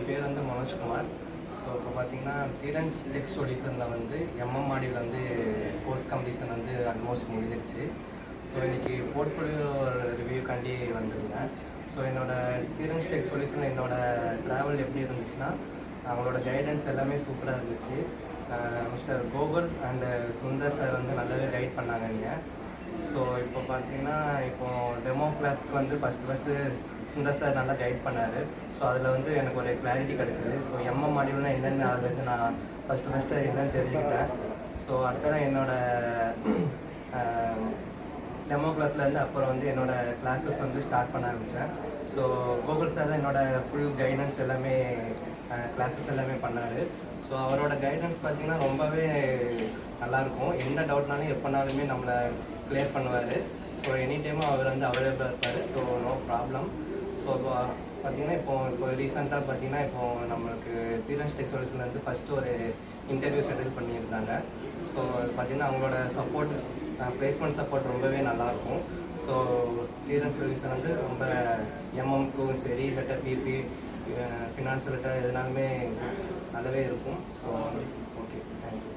பேர் வந்து மனோஜ்குமார். ஸோ இப்போ பார்த்தீங்கன்னா தீரன்ஸ் டெக் சொல்யூஷனில் வந்து எம்எம் மாடியில் வந்து கோர்ஸ் கம்ப்ளீஷன் வந்து ஆல்மோஸ்ட் முடிஞ்சிருச்சு. ஸோ இன்றைக்கி போர்ட்ஃபோலியோ ரிவ்யூக்காண்டி வந்திருந்தேன். ஸோ என்னோடய தீரன்ஸ் டெக் சொல்யூஷனில் என்னோடய ட்ராவல் எப்படி இருந்துச்சுன்னா, அவங்களோட கைடன்ஸ் எல்லாமே சூப்பராக இருந்துச்சு. Mister Gokul and Sundar sir வந்து நல்லாவே கைட் பண்ணாங்க நீங்கள். ஸோ இப்போ பார்த்தீங்கன்னா இப்போது டெமோ கிளாஸ்க்கு வந்து ஃபஸ்ட்டு சுந்தர் சார் நல்லா கைட் பண்ணார். ஸோ அதில் வந்து எனக்கு ஒரு கிளாரிட்டி கிடச்சிது. ஸோ எம்எம் மாடியூல்னா என்னென்னு அதுலேருந்து நான் ஃபஸ்ட்டு என்னென்னு தெரிஞ்சுக்கிட்டேன். ஸோ அடுத்ததான் என்னோடய டெமோ கிளாஸ்லேருந்து அப்புறம் வந்து என்னோடய கிளாஸஸ் வந்து ஸ்டார்ட் பண்ண ஆரம்பித்தேன். ஸோ கோகுல் சார் தான் என்னோடய ஃபுல் கைடன்ஸ் எல்லாமே கிளாஸஸ் எல்லாமே பண்ணார். ஸோ அவரோட கைடன்ஸ் பார்த்திங்கன்னா ரொம்பவே நல்லாயிருக்கும். என்ன டவுட்னாலும் எப்போனாலுமே நம்மளை கிளியர் பண்ணுவார். ஸோ எனி டைமும் அவர் வந்து அவைலபிளாக இருப்பார். So no problem. ஸோ பார்த்திங்கன்னா இப்போ ரீசெண்டாக பார்த்திங்கன்னா இப்போது நம்மளுக்கு தீரன்ஸ் டெக் சொல்யூஷன்லேருந்து ஃபஸ்ட்டு ஒரு இன்டர்வியூ ஷெட்யூல் பண்ணியிருந்தாங்க. ஸோ பார்த்திங்கன்னா அவங்களோட சப்போர்ட், பிளேஸ்மெண்ட் சப்போர்ட் ரொம்பவே நல்லாயிருக்கும். ஸோ தீரன்ஸ் சொல்யூஷன் வந்து ரொம்ப எம்எம்க்கும் சரி, இல்லாட்டா பிபி, ஃபினான்ஸ் லெட்டர் எதுனாலுமே நல்லாவே இருக்கும். So okay, thank you.